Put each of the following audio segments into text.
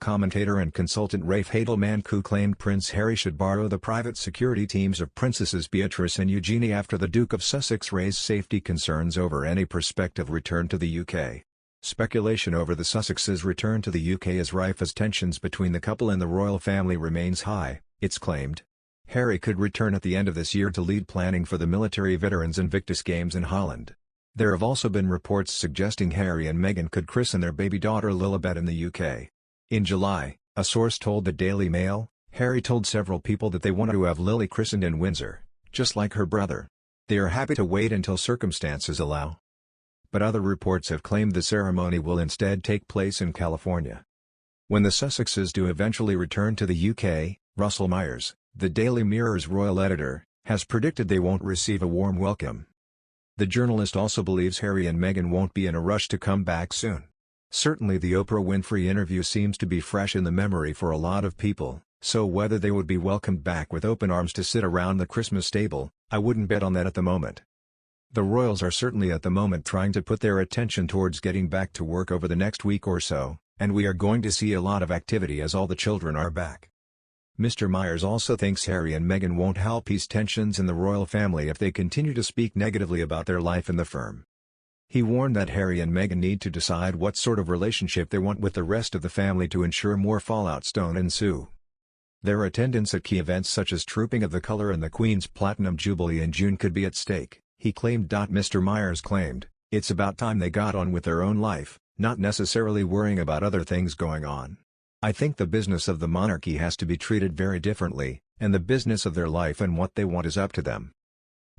commentator and consultant Rafe Heydel-Mankoo claimed Prince Harry should borrow the private security teams of Princesses Beatrice and Eugenie after the Duke of Sussex raised safety concerns over any prospective return to the UK. Speculation over the Sussexes' return to the UK is rife as tensions between the couple and the royal family remains high, it's claimed. Harry could return at the end of this year to lead planning for the military veterans' Invictus Games in Holland. There have also been reports suggesting Harry and Meghan could christen their baby daughter Lilibet in the UK. In July, a source told the Daily Mail, Harry told several people that they wanted to have Lili christened in Windsor, just like her brother. They are happy to wait until circumstances allow. But other reports have claimed the ceremony will instead take place in California. When the Sussexes do eventually return to the UK, Russell Myers, the Daily Mirror's royal editor, has predicted they won't receive a warm welcome. The journalist also believes Harry and Meghan won't be in a rush to come back soon. Certainly the Oprah Winfrey interview seems to be fresh in the memory for a lot of people, so whether they would be welcomed back with open arms to sit around the Christmas table, I wouldn't bet on that at the moment. The royals are certainly at the moment trying to put their attention towards getting back to work over the next week or so, and we are going to see a lot of activity as all the children are back. Mr. Myers also thinks Harry and Meghan won't help ease tensions in the royal family if they continue to speak negatively about their life in the firm. He warned that Harry and Meghan need to decide what sort of relationship they want with the rest of the family to ensure more fallout don't ensue. Their attendance at key events such as Trooping of the Colour and the Queen's Platinum Jubilee in June could be at stake, he claimed. Mr. Myers claimed, it's about time they got on with their own life, not necessarily worrying about other things going on. I think the business of the monarchy has to be treated very differently, and the business of their life and what they want is up to them.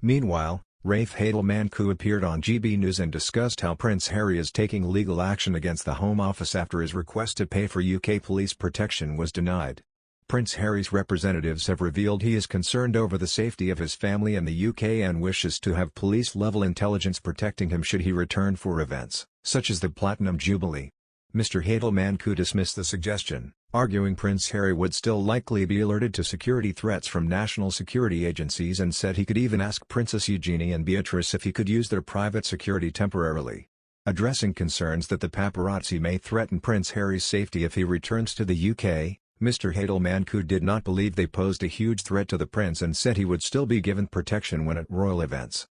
Meanwhile, Rafe Heydel-Mankoo appeared on GB News and discussed how Prince Harry is taking legal action against the Home Office after his request to pay for UK police protection was denied. Prince Harry's representatives have revealed he is concerned over the safety of his family in the UK and wishes to have police-level intelligence protecting him should he return for events, such as the Platinum Jubilee. Mr. Heydel-Mankoo dismissed the suggestion, arguing Prince Harry would still likely be alerted to security threats from national security agencies and said he could even ask Princess Eugenie and Beatrice if he could use their private security temporarily. Addressing concerns that the paparazzi may threaten Prince Harry's safety if he returns to the UK, Mr. Heydel-Mankoo did not believe they posed a huge threat to the prince and said he would still be given protection when at royal events.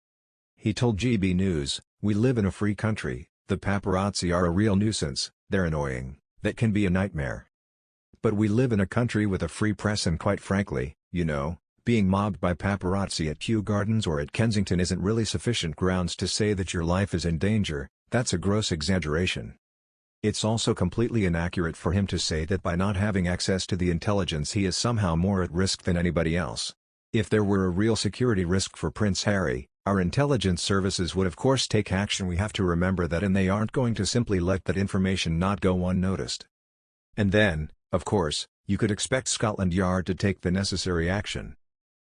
He told GB News, "We live in a free country, the paparazzi are a real nuisance, they're annoying, that can be a nightmare. But we live in a country with a free press and quite frankly, you know, being mobbed by paparazzi at Kew Gardens or at Kensington isn't really sufficient grounds to say that your life is in danger, that's a gross exaggeration." It's also completely inaccurate for him to say that by not having access to the intelligence he is somehow more at risk than anybody else. If there were a real security risk for Prince Harry, our intelligence services would of course take action. We have to remember that, and they aren't going to simply let that information not go unnoticed. And then, of course, you could expect Scotland Yard to take the necessary action.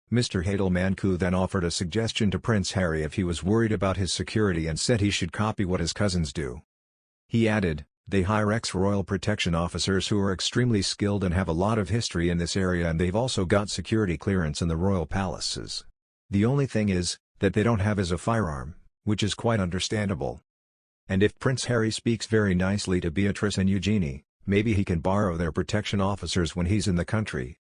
Mr. Heydel-Mankoo then offered a suggestion to Prince Harry if he was worried about his security and said he should copy what his cousins do. He added, "They hire ex-royal protection officers who are extremely skilled and have a lot of history in this area, and they've also got security clearance in the royal palaces. The only thing is, that they don't have is a firearm, which is quite understandable. And if Prince Harry speaks very nicely to Beatrice and Eugenie, maybe he can borrow their protection officers when he's in the country.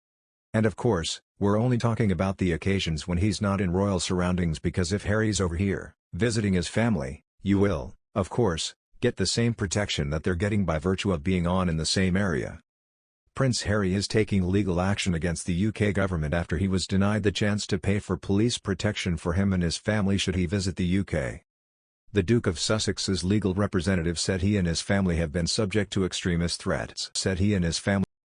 And of course, we're only talking about the occasions when he's not in royal surroundings, because if Harry's over here, visiting his family, you will, of course, get the same protection that they're getting by virtue of being on in the same area." Prince Harry is taking legal action against the UK government after he was denied the chance to pay for police protection for him and his family should he visit the UK. The Duke of Sussex's legal representative said he and his family have been subject to extremist threats.